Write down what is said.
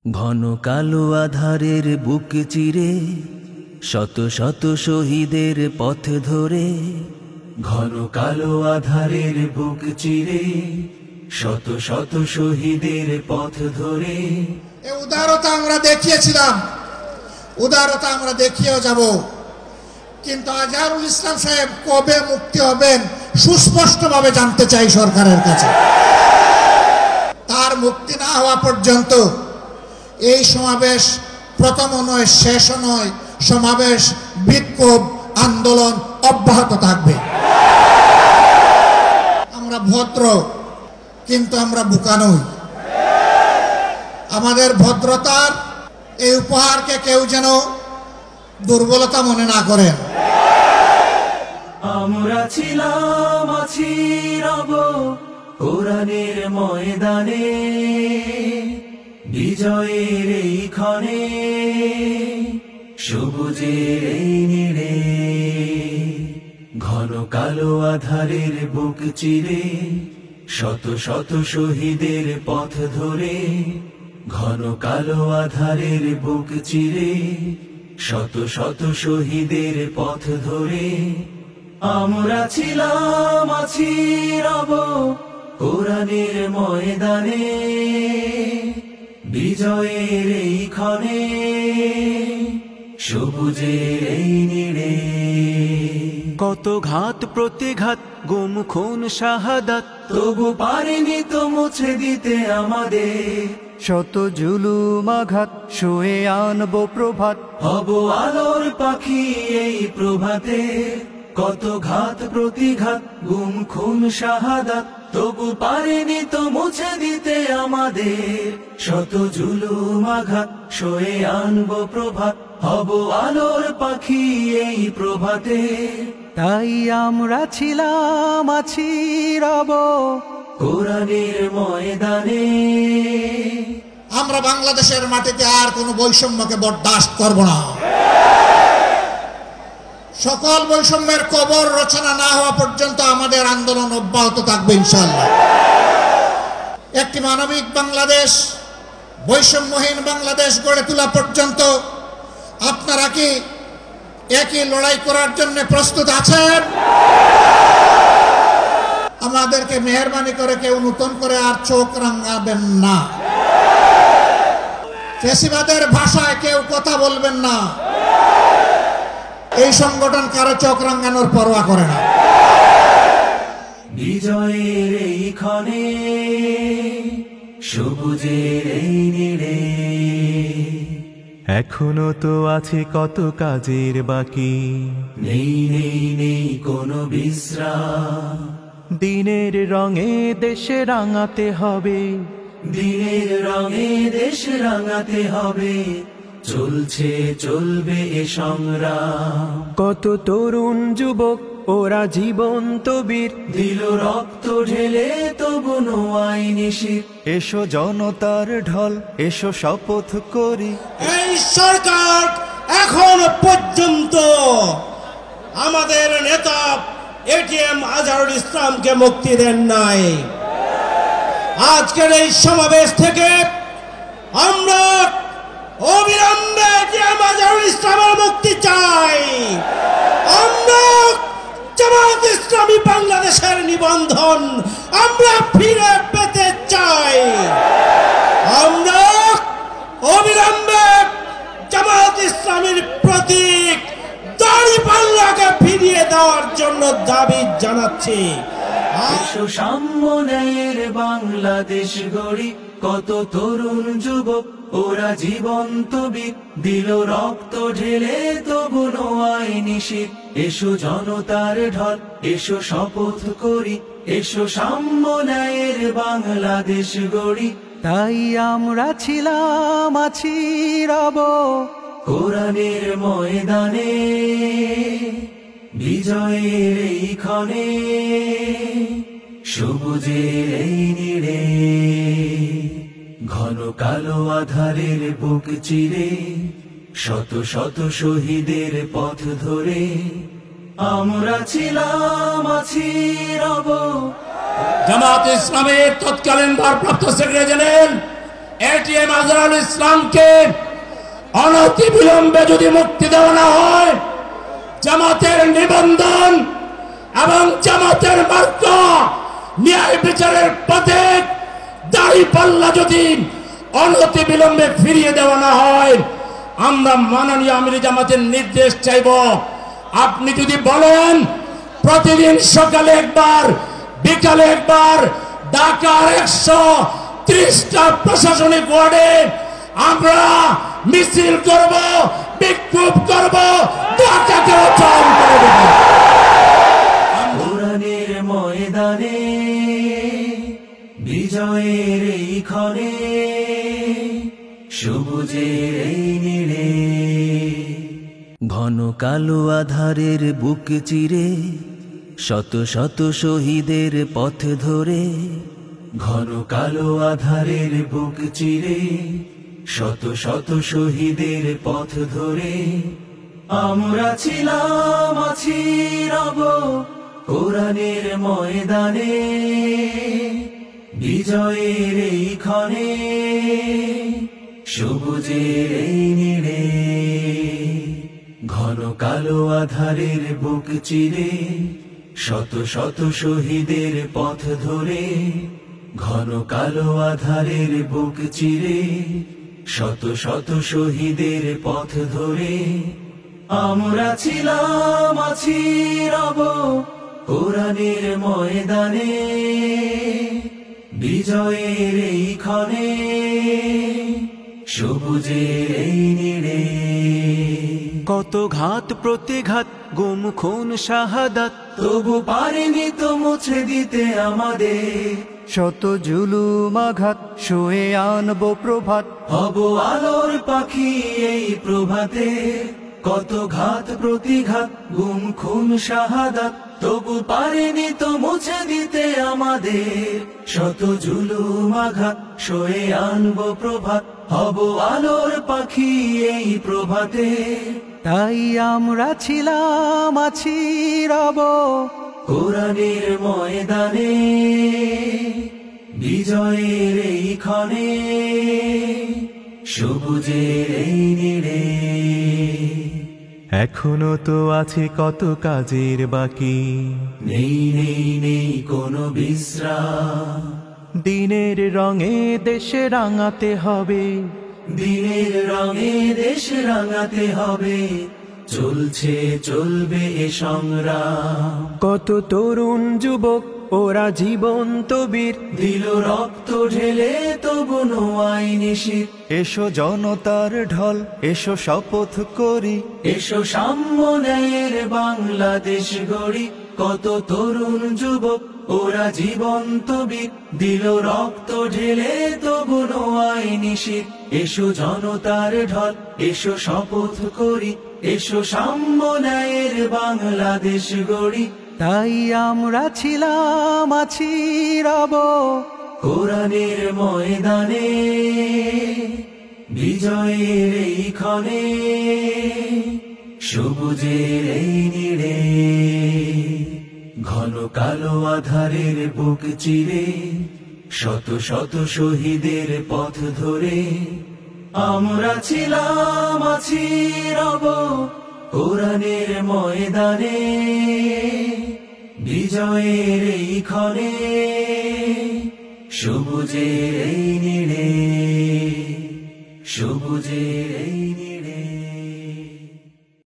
ঘন কালো আধারের বুক চিরে শত শত শহীদের পথ ধরে, ঘন কালো আধারের বুক চিরে শত শত শহীদের পথ ধরে। এই উদারতা আমরা দেখিয়েছিলাম, উদারতা আমরা দেখিয়েও যাব, কিন্তু আজহারুল ইসলাম সাহেব কবে মুক্তি হবেন সুস্পষ্টভাবে জানতে চাই সরকারের কাছে। তার মুক্তি না হওয়া পর্যন্ত এই সমাবেশ প্রথমও নয়, শেষও নয়, সমাবেশ, বিক্ষোভ, আন্দোলন অব্যাহত থাকবে। আমরা ভদ্র, কিন্তু আমরা বোকা নই। আমাদের ভদ্রতার এই উপহারকে কেউ যেন দুর্বলতা মনে না করেন। আমরা ছিলাম, আছি, রব কোরআনের ময়দানে, বিজয়ের এই ক্ষণে, সবুজের এই নীড়ে। ঘন কালো আধারের বুক চিরে শত শত শহীদের পথ ধরে, ঘন কালো আধারের বুক চিরে শত শত শহীদের পথ ধরে। আমরা ছিলাম, আছি, রব কোরআনের ময়দানে, বিজয়ের এই ক্ষণে, সবুজের এই নীড়ে। কত ঘাত প্রতিঘাত, গুম খুন শাহাদাত, তবু পারেনি তো মুছে দিতে আমাদের। শত জুলুম আঘাত শুয়ে আনবো প্রভাত, হব আলোর পাখি এই প্রভাতে। কত ঘাত প্রতিঘাত, গুম খুন শাহাদাত, তবু পারেনি তো মুছে দিতে আমাদের। শত জুলুম আঘাত শুয়ে আনবো প্রভাত, হব আলোর পাখি এই প্রভাতে। তাই আমরা ছিলাম, আছি, রব কোরআনের ময়দানে। আমরা বাংলাদেশের মাটিতে আর কোনো বৈষম্যকে বরদাস্ত করব না। সকল বৈষম্যের কবর রচনা না হওয়া পর্যন্ত আমাদের আন্দোলন অব্যাহত থাকবে ইনশাআল্লাহ। একটি মানবিক বাংলাদেশ, বৈষম্যহীন বাংলাদেশ গড়ে তোলা পর্যন্ত আপনারা কি একই লড়াই করার জন্য প্রস্তুত আছেন? আমাদেরকে মেহরবানি করে কেউ নতুন করে আর চোখ রাঙাবেন না। ফ্যাসিবাদের ভাষায় কেউ কথা বলবেন না। এই সংগঠন কারো চোখ রাঙানোর পরোয়া করে না। বিজয়ের এই ক্ষণে, সবুজের এই নীড়ে। এখনো তো আছে কত কাজের বাকি, নেই নেই নেই কোনো বিশ্রাম। দিনের রঙে দেশে রাঙাতে হবে, দিনের রঙে দেশ রাঙাতে হবে। চলছে চলবে এ সংগ্রাম। কত তরুণ যুবক ওরা জীবন্ত বীর, দিল রক্ত ঢেলে তবু নোয়াই নিশির। এসো জনতার ঢল, এসো শপথ করি। এই সরকার এখন পর্যন্ত আমাদের নেতা এটিএম আজহারুল ইসলামকে মুক্তি দেন নাই। আজকের এই সমাবেশ থেকে আমরা অবিলম্বে এটিএম আজহারুল ইসলামের মুক্তি চাই। আমরা জামাত ইসলামী বাংলাদেশের নিবন্ধন আমরা ফিরে পেতে চাই। আমরা অবিলম্বে জামাত ইসলামীর প্রতীক দাড়িপাল্লাকে ফিরিয়ে দেওয়ার জন্য দাবি জানাচ্ছি। সাম্যের বাংলাদেশ গড়ি, কত তরুণ যুবক ওরা জীবন্ত বীর, দিল রক্ত ঢেলে তবু নোয়াই নিশির। এসো জনতার ঢল, এসো শপথ করি, এসো সাম্যের বাংলাদেশ গড়ি। তাই আমরা ছিলাম, আছি, রব কোরআনের ময়দানে, বিজয়ের এই ক্ষণে, সবুজের এই নীড়ে। ঘন কালো আধারের বুক চিরে শত শত শহীদের পথ ধরে। আমরা ছিলাম, আছি, রব জামাত ইসলামের তৎকালীন ভারপ্রাপ্ত সেক্রেটারি জেনারেল এটিএম আজহারুল ইসলামকে অনতি বিলম্বে যদি মুক্তি দেওয়া না হয়, জামাতের নিবন্ধন এবং জামাতের মার্কা ন্যায় বিচারের পথে দাঁড়িপাল্লা যদি অনতি বিলম্বে ফিরিয়ে দেওয়া না হয়, আমরা মাননীয় আমির জামাতের নির্দেশ চাইব। আপনি যদি বলেন প্রতিদিন সকালে একবার বিকালে একবার ঢাকার 130টা প্রশাসনিক ওয়ার্ডে আমরা মিছিল করব, বিক্ষোভ করব, ঢাকাকে অচল করে দেব। কোরআনের ময়দানে বিজয়ের এই ক্ষণে সবুজের এই নীড়ে ঘন কালো আধারের বুক চিরে শত শত শহীদের পথ ধরে, ঘন কালো আধারের বুক চিরে শত শত শহীদের পথ ধরে আমরা ছিলাম আছি রব কোরআনের ময়দানে বিজয়ের এই ক্ষণে সবুজের এই নীড়ে ঘন কালো আধারের বুক চিরে শত শত শহীদের পথ ধরে, ঘন কালো আধারের বুক চিরে শত শত শহীদের পথ ধরে আমরা ছিলাম আছি রব কোরআনের ময়দানে বিজয়ের এই ক্ষণে সবুজের এই নীড়ে কত ঘাত প্রতিঘাত গুম খুন শাহাদাত তবু পারেনি তো মুছে দিতে আমাদের শত জুলুম আঘাত শুয়ে আনবো প্রভাত হব আলোর পাখি এই প্রভাতে কত ঘাত প্রতিঘাত গুম খুন শাহাদাত তবু পারেনি তো মুছে দিতে আমাদের শত জুলুম আঘাত শুয়ে আনবো প্রভাত হব আলোর পাখি এই প্রভাতে তাই আমরা ছিলাম আছি রব কোরআনের ময়দানে বিজয়ের এই ক্ষণে সবুজের এই নীড়ে এখনো তো আছে কত কাজের বাকি নেই নেই নেই কোনো বিশ্রাম দিনের রঙে দেশে রাঙাতে হবে দিনের রঙে দেশ রাঙাতে হবে চলছে চলবে এ সংগ্রাম কত তরুণ যুবক ওরা জীবন্ত বীর দিল রক্ত ঢেলে তবু নোয়াই নিশির এসো জনতার ঢল এসো শপথ করি এসো সাম্য ন্যায়ের বাংলাদেশ গড়ি কত তরুণ যুবক ওরা জীবন্ত বীর দিল রক্ত ঢেলে তবু নোয়াই নিশির এসো জনতার ঢল এসো শপথ করি এসো সাম্য ন্যায়ের বাংলাদেশ গড়ি তাই আমরা ছিলাম আছি রব কোরআনের ময়দানে বিজয়ের এই ক্ষণে সবুজের এই নীড়ে ঘন কালো আধারের বুক চিরে শত শত শহীদের পথ ধরে আমরা ছিলাম আছি রব কোরআনের ময়দানে বিজয়ের এই ক্ষণে সবুজের এই নীড়ে সবুজের এই নীড়ে।